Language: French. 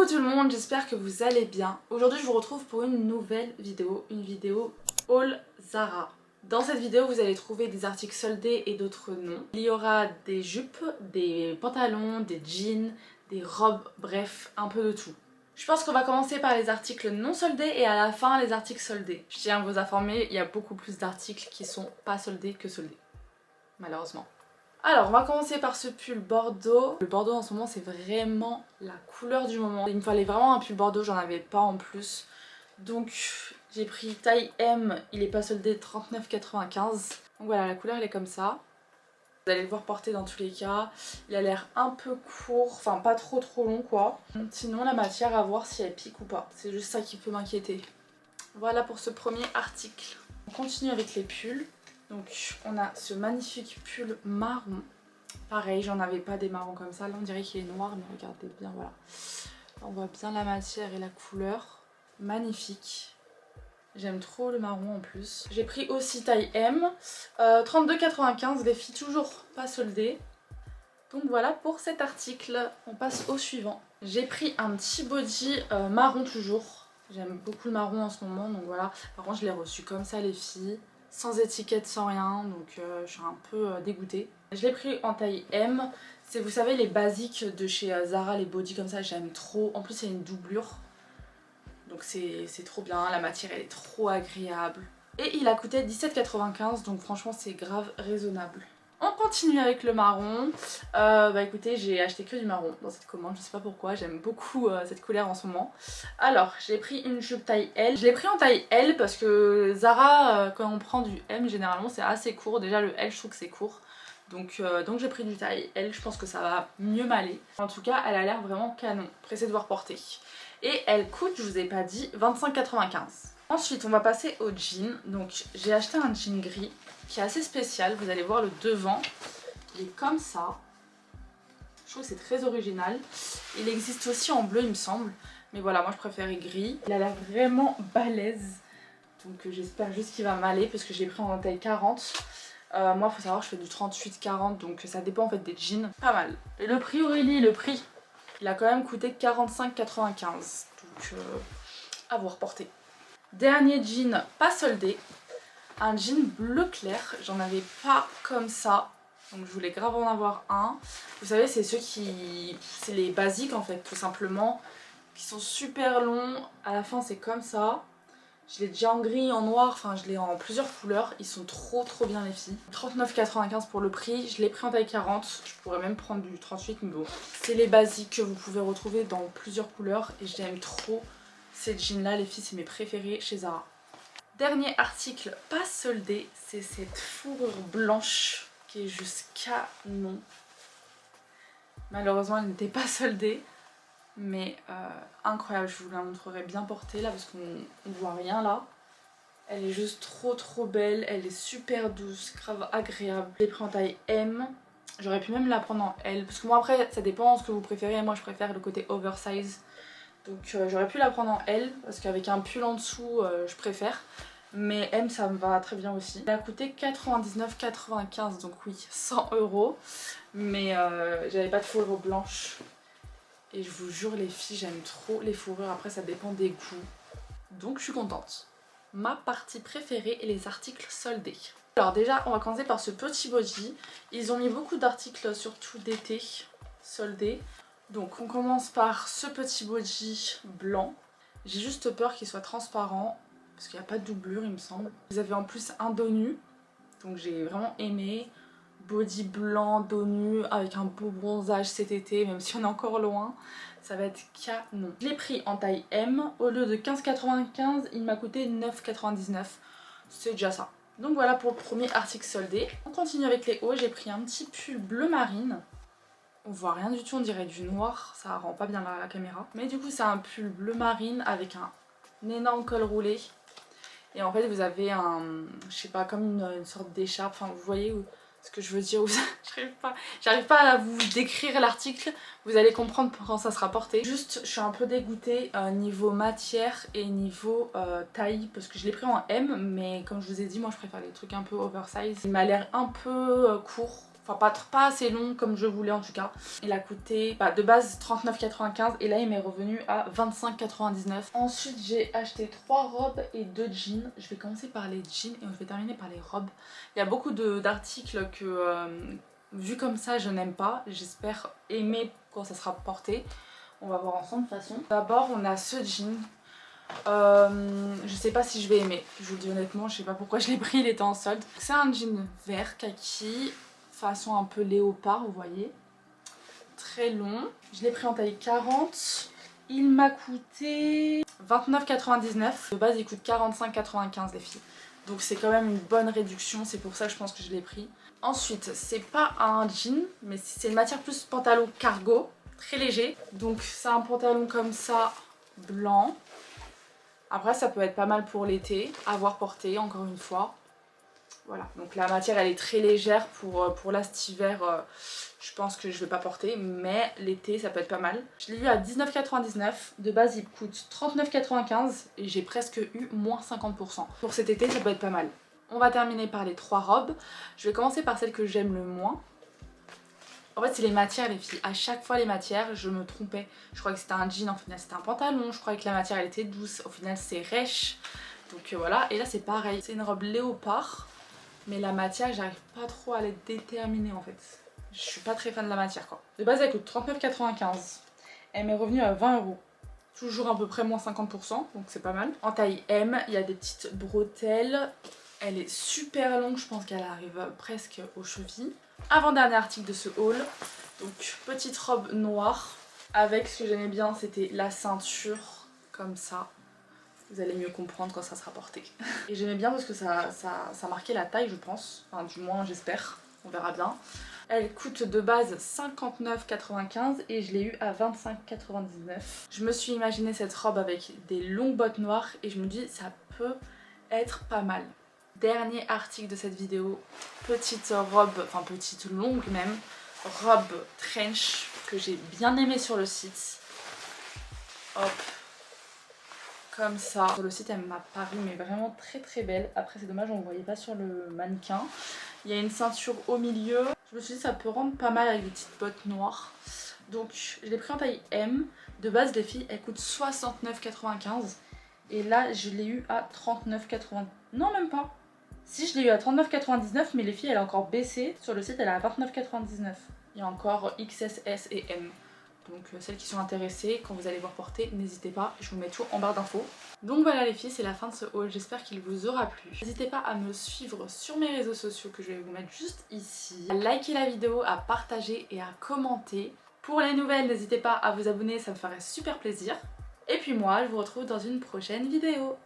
Coucou tout le monde, j'espère que vous allez bien. Aujourd'hui je vous retrouve pour une nouvelle vidéo, une vidéo haul Zara. Dans cette vidéo vous allez trouver des articles soldés et d'autres non. Il y aura des jupes, des pantalons, des jeans, des robes, bref un peu de tout. Je pense qu'on va commencer par les articles non soldés et à la fin les articles soldés. Je tiens à vous informer, il y a beaucoup plus d'articles qui sont pas soldés que soldés, malheureusement. Alors on va commencer par ce pull bordeaux. Le bordeaux en ce moment c'est vraiment la couleur du moment. Il me fallait vraiment un pull bordeaux, j'en avais pas en plus. Donc j'ai pris taille M, il est pas soldé, 39,95. Donc voilà, la couleur elle est comme ça. Vous allez le voir porter dans tous les cas. Il a l'air un peu court, enfin pas trop long quoi. Sinon la matière, à voir si elle pique ou pas. C'est juste ça qui peut m'inquiéter. Voilà pour ce premier article. On continue avec les pulls. Donc on a ce magnifique pull marron. Pareil, j'en avais pas des marrons comme ça. Là on dirait qu'il est noir, mais regardez bien, voilà. On voit bien la matière et la couleur. Magnifique. J'aime trop le marron en plus. J'ai pris aussi taille M. 32,95, les filles toujours pas soldées. Donc voilà pour cet article. On passe au suivant. J'ai pris un petit body marron toujours. J'aime beaucoup le marron en ce moment, donc voilà. Par contre je l'ai reçu comme ça les filles. Sans étiquette, sans rien, donc je suis un peu dégoûtée. Je l'ai pris en taille M. C'est, vous savez, les basiques de chez Zara, les bodys comme ça, j'aime trop. En plus, il y a une doublure. Donc c'est trop bien, la matière elle est trop agréable. Et il a coûté 17,95, donc franchement c'est grave raisonnable. On continue avec le marron. Bah écoutez, j'ai acheté que du marron dans cette commande, je sais pas pourquoi, j'aime beaucoup cette couleur en ce moment. Alors, j'ai pris une jupe taille L. Je l'ai pris en taille L parce que Zara, quand on prend du M, généralement c'est assez court. Déjà le L, je trouve que c'est court. Donc j'ai pris du taille L, je pense que ça va mieux m'aller. En tout cas, elle a l'air vraiment canon, pressée de voir porter. Et elle coûte, je vous ai pas dit, 25,95. Ensuite, on va passer au jean. Donc j'ai acheté un jean gris qui est assez spécial. Vous allez voir le devant. Il est comme ça. Je trouve que c'est très original. Il existe aussi en bleu, il me semble. Mais voilà, moi je préférais gris. Il a l'air vraiment balèze. Donc j'espère juste qu'il va m'aller parce que j'ai pris en taille 40. Moi, il faut savoir, je fais du 38-40. Donc ça dépend en fait des jeans. Pas mal. Et le prix, Aurélie, le prix, il a quand même coûté 45,95. Donc à voir porter. Dernier jean pas soldé, un jean bleu clair, j'en avais pas comme ça, donc je voulais grave en avoir un. Vous savez, c'est ceux qui, c'est les basiques en fait, tout simplement, qui sont super longs, à la fin c'est comme ça. Je l'ai déjà en gris, en noir, enfin je l'ai en plusieurs couleurs, ils sont trop bien les filles. 39,95 pour le prix, je l'ai pris en taille 40, je pourrais même prendre du 38 mais bon. C'est les basiques que vous pouvez retrouver dans plusieurs couleurs et j'aime trop. Ces jeans là les filles, c'est mes préférés chez Zara. Dernier article pas soldé, c'est cette fourrure blanche qui est juste canon. Malheureusement elle n'était pas soldée, mais incroyable, je vous la montrerai bien portée là parce qu'on ne voit rien là. Elle est juste trop belle, elle est super douce, grave agréable. Je l'ai pris en taille M. J'aurais pu même la prendre en L parce que moi après ça dépend ce que vous préférez. Moi je préfère le côté oversize. Donc j'aurais pu la prendre en L parce qu'avec un pull en dessous je préfère. Mais M ça me va très bien aussi. Elle a coûté 99,95, donc oui 100 €. Mais j'avais pas de fourrure blanche. Et je vous jure les filles, j'aime trop les fourrures. Après ça dépend des goûts. Donc je suis contente. Ma partie préférée est les articles soldés. Alors déjà on va commencer par ce petit body. Ils ont mis beaucoup d'articles surtout d'été soldés. Donc on commence par ce petit body blanc. J'ai juste peur qu'il soit transparent parce qu'il n'y a pas de doublure il me semble. Vous avez en plus un dos nu, donc j'ai vraiment aimé. Body blanc, dos nu avec un beau bronzage cet été, même si on est encore loin. Ça va être canon. Je l'ai pris en taille M. Au lieu de 15,95, il m'a coûté 9,99. C'est déjà ça. Donc voilà pour le premier article soldé. On continue avec les hauts. J'ai pris un petit pull bleu marine. On voit rien du tout, on dirait du noir, ça rend pas bien la caméra. Mais du coup c'est un pull bleu marine avec un énorme col roulé. Et en fait vous avez un, je sais pas, comme une sorte d'écharpe, enfin vous voyez ce que je veux dire. J'arrive pas à vous décrire l'article, vous allez comprendre quand ça sera porté. Juste je suis un peu dégoûtée niveau matière et niveau taille parce que je l'ai pris en M, mais comme je vous ai dit moi je préfère les trucs un peu oversize. Il m'a l'air un peu court. Enfin pas assez long comme je voulais en tout cas. Il a coûté de base 39,95 et là il m'est revenu à 25,99. Ensuite j'ai acheté 3 robes et 2 jeans. Je vais commencer par les jeans et je vais terminer par les robes. Il y a beaucoup d'articles que vu comme ça je n'aime pas. J'espère aimer quand ça sera porté. On va voir ensemble de toute façon. D'abord on a ce jean. Je sais pas si je vais aimer, je vous le dis honnêtement, je sais pas pourquoi je l'ai pris, il était en solde. C'est un jean vert kaki, façon un peu léopard, vous voyez. Très long. Je l'ai pris en taille 40. Il m'a coûté 29,99. De base il coûte 45,95 les filles. Donc c'est quand même une bonne réduction, c'est pour ça que je pense que je l'ai pris. Ensuite, c'est pas un jean, mais c'est une matière plus pantalon cargo, très léger. Donc c'est un pantalon comme ça, blanc. Après ça peut être pas mal pour l'été, à voir porter encore une fois. Voilà, donc la matière elle est très légère pour là cet hiver, je pense que je vais pas porter, mais l'été ça peut être pas mal. Je l'ai eu à 19,99, de base il coûte 39,95 et j'ai presque eu moins 50%. Pour cet été ça peut être pas mal. On va terminer par les 3 robes. Je vais commencer par celle que j'aime le moins. En fait c'est les matières les filles, à chaque fois les matières je me trompais. Je croyais que c'était un jean, au final c'était un pantalon, je croyais que la matière elle était douce, au final c'est rêche. Donc voilà, et là c'est pareil, c'est une robe léopard. Mais la matière, j'arrive pas trop à la déterminer en fait. Je suis pas très fan de la matière quoi. De base elle coûte 39,95. Elle m'est revenue à 20 €. Toujours à peu près moins 50%, donc c'est pas mal. En taille M, il y a des petites bretelles. Elle est super longue, je pense qu'elle arrive presque aux chevilles. Avant-dernier article de ce haul. Donc petite robe noire. Avec ce que j'aimais bien, c'était la ceinture comme ça. Vous allez mieux comprendre quand ça sera porté. Et j'aimais bien parce que ça marquait la taille je pense. Enfin du moins j'espère, on verra bien. Elle coûte de base 59,95 et je l'ai eu à 25,99. Je me suis imaginé cette robe avec des longues bottes noires et je me dis ça peut être pas mal. Dernier article de cette vidéo, petite robe, enfin petite longue même, robe trench que j'ai bien aimée sur le site. Hop. Comme ça. Sur le site elle m'a paru mais vraiment très très belle. Après c'est dommage on ne voyait pas sur le mannequin. Il y a une ceinture au milieu. Je me suis dit ça peut rendre pas mal avec des petites bottes noires. Donc je l'ai pris en taille M. De base les filles elle coûte 69,95. Et là je l'ai eu à 39,90. Non même pas. Si je l'ai eu à 39,99 mais les filles elle a encore baissé. Sur le site elle est à 29,99. Il y a encore XS, S et M. Donc celles qui sont intéressées, quand vous allez voir porter, n'hésitez pas, je vous mets tout en barre d'infos. Donc voilà les filles, c'est la fin de ce haul, j'espère qu'il vous aura plu. N'hésitez pas à me suivre sur mes réseaux sociaux que je vais vous mettre juste ici. À liker la vidéo, à partager et à commenter. Pour les nouvelles, n'hésitez pas à vous abonner, ça me ferait super plaisir. Et puis moi, je vous retrouve dans une prochaine vidéo.